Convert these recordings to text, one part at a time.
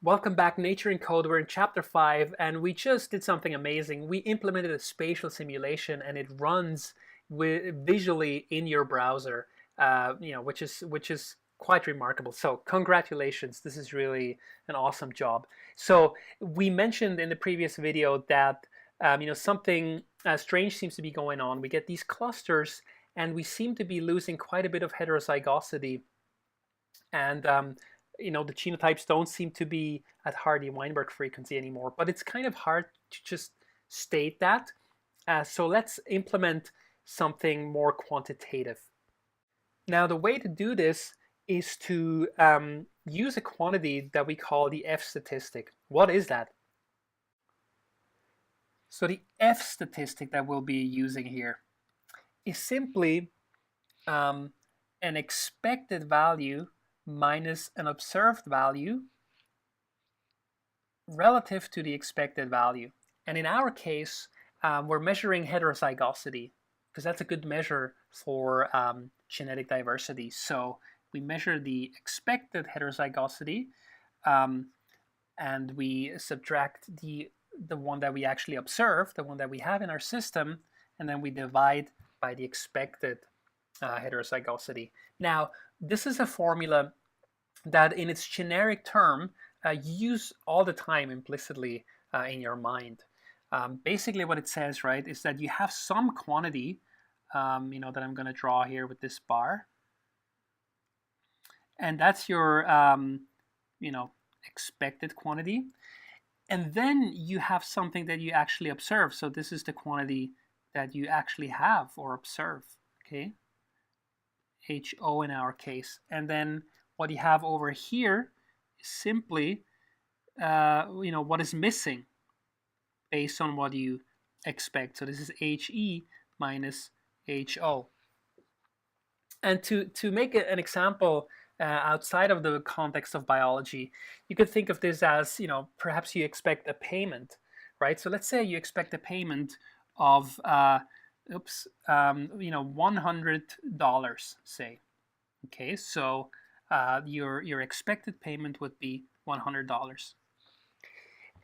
Welcome back, Nature in Code. We're in chapter 5, and we just did something amazing. We implemented a spatial simulation, and it runs visually in your browser, which is quite remarkable. So congratulations, this is really an awesome job. So we mentioned in the previous video that something strange seems to be going on. We get these clusters, and we seem to be losing quite a bit of heterozygosity, and the genotypes don't seem to be at Hardy-Weinberg frequency anymore. But it's kind of hard to just state that. So let's implement something more quantitative. Now, the way to do this is to use a quantity that we call the F statistic. What is that? So the F statistic that we'll be using here is simply an expected value minus an observed value relative to the expected value. And in our case, we're measuring heterozygosity because that's a good measure for genetic diversity. So we measure the expected heterozygosity and we subtract the one that we actually observe, the one that we have in our system, and then we divide by the expected heterozygosity. Now, this is a formula that in its generic term you use all the time implicitly in your mind. Basically what it says, right, is that you have some quantity, that I'm going to draw here with this bar. And that's your, expected quantity. And then you have something that you actually observe. So this is the quantity that you actually have or observe, okay? HO in our case. And then what you have over here is simply, what is missing based on what you expect. So this is HE minus HO. And to make an example outside of the context of biology, you could think of this as, perhaps you expect a payment, right? So let's say you expect a payment of, $100, say. Okay, so your expected payment would be $100.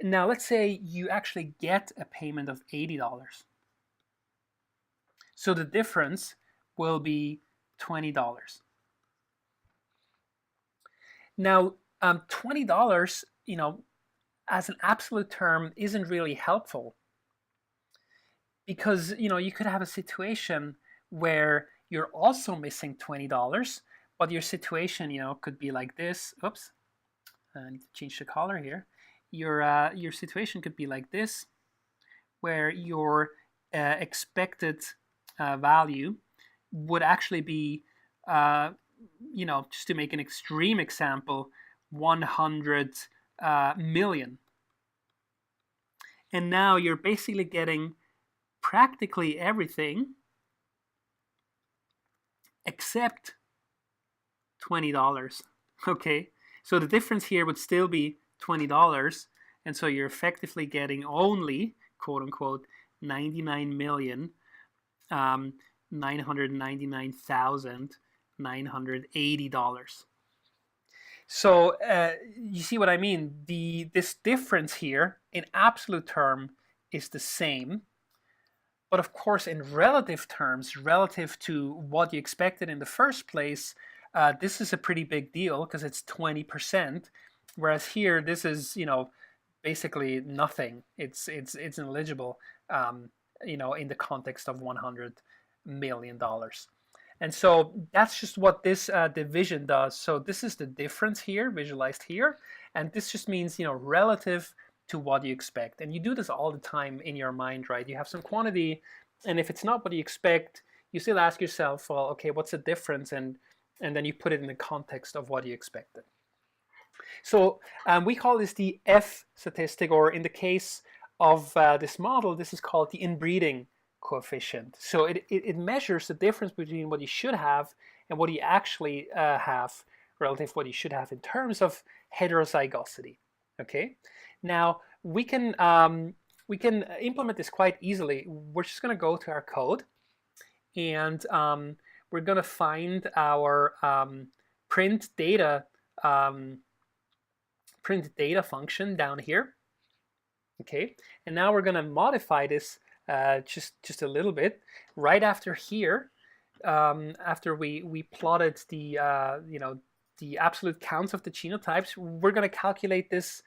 Now let's say you actually get a payment of $80. So the difference will be $20. Now, $20, as an absolute term isn't really helpful because, you could have a situation where you're also missing $20, but your situation, could be like this. Oops, I need to change the color here. Your situation could be like this, where your expected value would actually be, just to make an extreme example, 100 million. And now you're basically getting practically everything except $20. Okay, so the difference here would still be $20, and so you're effectively getting only, quote unquote, 99,999,980. So you see what I mean? This difference here in absolute term is the same, but of course in relative terms, relative to what you expected in the first place, this is a pretty big deal because it's 20%, whereas here this is, basically nothing. It's negligible, in the context of $100 million. And so that's just what this division does. So this is the difference here, visualized here, and this just means, relative to what you expect. And you do this all the time in your mind, right? You have some quantity, and if it's not what you expect, you still ask yourself, well, okay, what's the difference? And then you put it in the context of what you expected. So we call this the F statistic, or in the case of this model, this is called the inbreeding coefficient. So it measures the difference between what you should have and what you actually have relative to what you should have in terms of heterozygosity. Okay, now we can implement this quite easily. We're just going to go to our code, and we're going to find our print data print data function down here. Okay, and now we're going to modify this just a little bit. Right after here, after we plotted the the absolute counts of the genotypes, we're going to calculate this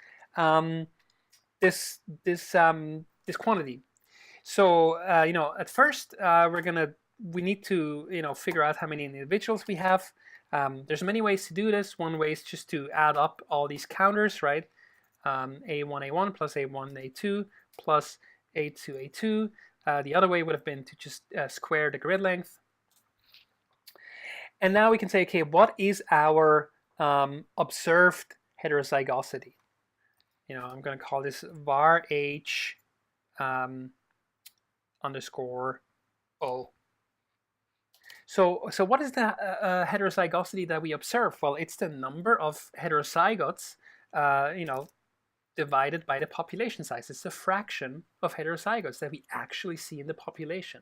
this quantity. So at first we need to we need to figure out how many individuals we have. There's many ways to do this. One way is just to add up all these counters, right? A1A1 plus A1A2 plus A2A2. The other way would have been to just square the grid length. And now we can say, okay, what is our observed heterozygosity? I'm going to call this var h underscore O. So what is the heterozygosity that we observe? Well, it's the number of heterozygotes, divided by the population size. It's the fraction of heterozygotes that we actually see in the population.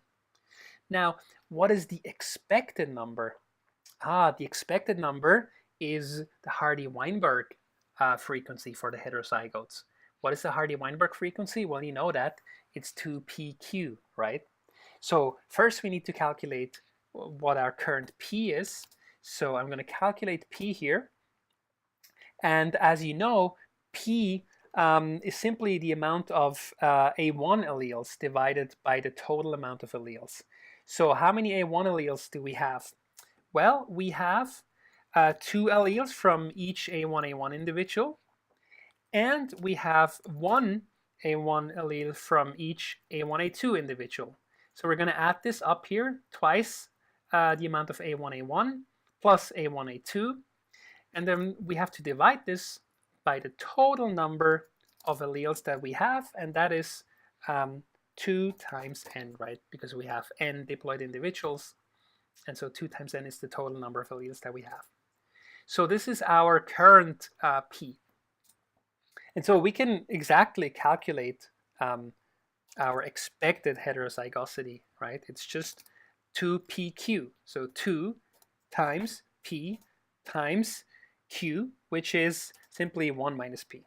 Now, what is the expected number? The expected number is the Hardy-Weinberg frequency for the heterozygotes. What is the Hardy-Weinberg frequency? Well, you know that. It's 2pq, right? So first we need to calculate what our current p is. So I'm going to calculate p here. And as you know, p is simply the amount of A1 alleles divided by the total amount of alleles. So how many A1 alleles do we have? Well, we have 2 alleles from each A1A1 individual, and we have 1 A1 allele from each A1A2 individual. So we're going to add this up here twice, the amount of A1A1 plus A1A2, and then we have to divide this by the total number of alleles that we have, and that is 2 times n, right? Because we have n diploid individuals, and so 2 times n is the total number of alleles that we have. So this is our current p. And so we can exactly calculate our expected heterozygosity, right? It's just 2pq. So 2 times p times q, which is simply 1 minus p.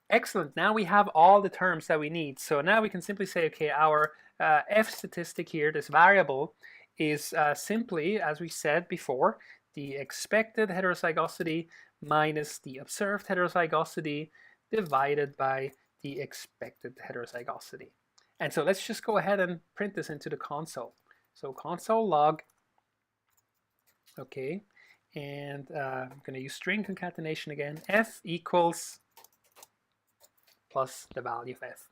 Excellent. Now we have all the terms that we need. So now we can simply say, okay, our f statistic here, this variable, is simply, as we said before, the expected heterozygosity minus the observed heterozygosity divided by the expected heterozygosity. And so let's just go ahead and print this into the console. So console log, okay, and I'm going to use string concatenation again, f equals plus the value of f.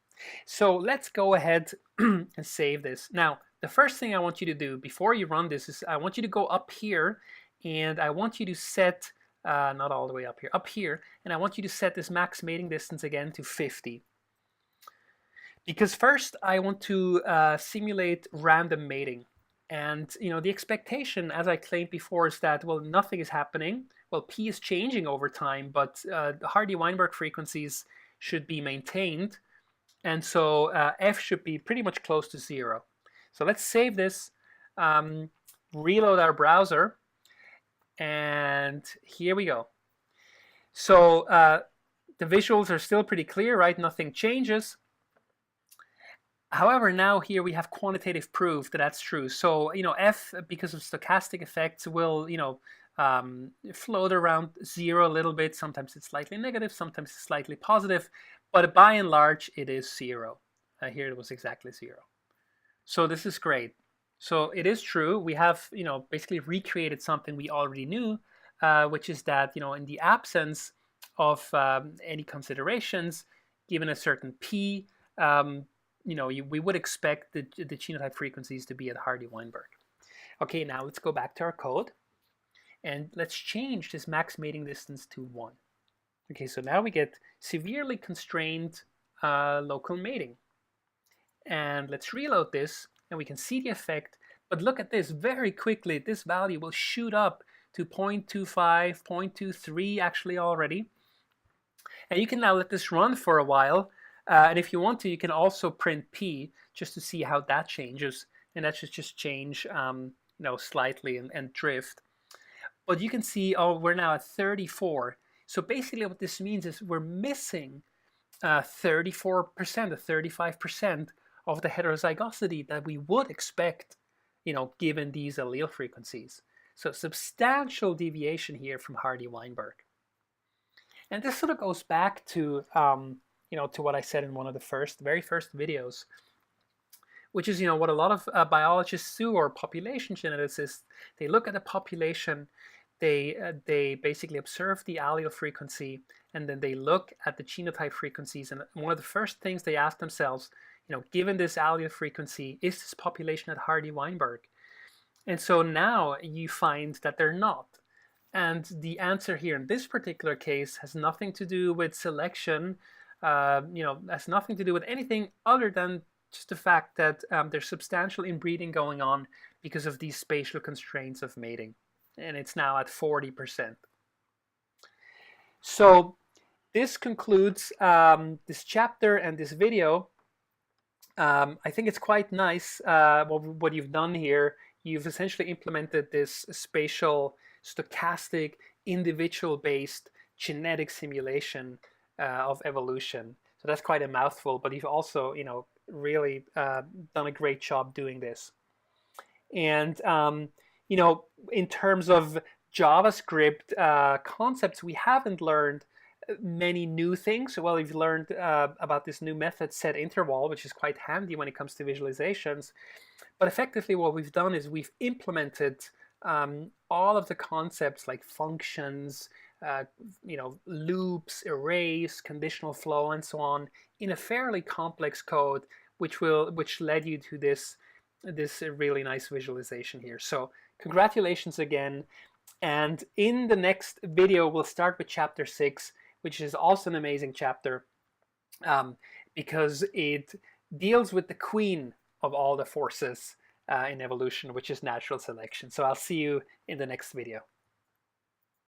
So let's go ahead and save this. Now, the first thing I want you to do before you run this is I want you to go up here, and I want you to set, not all the way up here, and I want you to set this max mating distance again to 50. Because first I want to simulate random mating. And the expectation, as I claimed before, is that, well, nothing is happening. Well, p is changing over time, but the Hardy-Weinberg frequencies should be maintained. And so f should be pretty much close to 0. So let's save this, reload our browser, and here we go. So the visuals are still pretty clear, right? Nothing changes. However, now here we have quantitative proof that that's true. So, f, because of stochastic effects, will, float around 0 a little bit. Sometimes it's slightly negative, sometimes it's slightly positive, but by and large, it is 0. Here it was exactly 0. So this is great. So it is true. We have, basically recreated something we already knew, which is that, in the absence of any considerations, given a certain p, we would expect the genotype frequencies to be at Hardy-Weinberg. Okay, now let's go back to our code, and let's change this max mating distance to 1. Okay, so now we get severely constrained local mating. And let's reload this, and we can see the effect. But look at this, very quickly, this value will shoot up to 0.25, 0.23 actually already. And you can now let this run for a while. And if you want to, you can also print p just to see how that changes. And that should just change slightly and drift. But you can see, oh, we're now at 34. So basically what this means is we're missing 34% or 35% of the heterozygosity that we would expect, given these allele frequencies. So substantial deviation here from Hardy-Weinberg. And this sort of goes back to, to what I said in one of the very first videos, which is, what a lot of biologists do, or population geneticists. They look at a population, they basically observe the allele frequency, and then they look at the genotype frequencies. And one of the first things they ask themselves, given this allele frequency, is this population at Hardy-Weinberg? And so now you find that they're not. And the answer here in this particular case has nothing to do with selection, has nothing to do with anything other than just the fact that there's substantial inbreeding going on because of these spatial constraints of mating. And it's now at 40%. So this concludes this chapter and this video. I think it's quite nice what you've done here. You've essentially implemented this spatial, stochastic, individual-based genetic simulation of evolution. So that's quite a mouthful, but you've also, really done a great job doing this. And, in terms of JavaScript concepts, we haven't learned many new things. Well, we've learned about this new method, setInterval, which is quite handy when it comes to visualizations. But effectively what we've done is we've implemented all of the concepts like functions, loops, arrays, conditional flow, and so on in a fairly complex code, which led you to this really nice visualization here. So congratulations again. And in the next video, we'll start with chapter 6, which is also an amazing chapter because it deals with the queen of all the forces in evolution, which is natural selection. So I'll see you in the next video.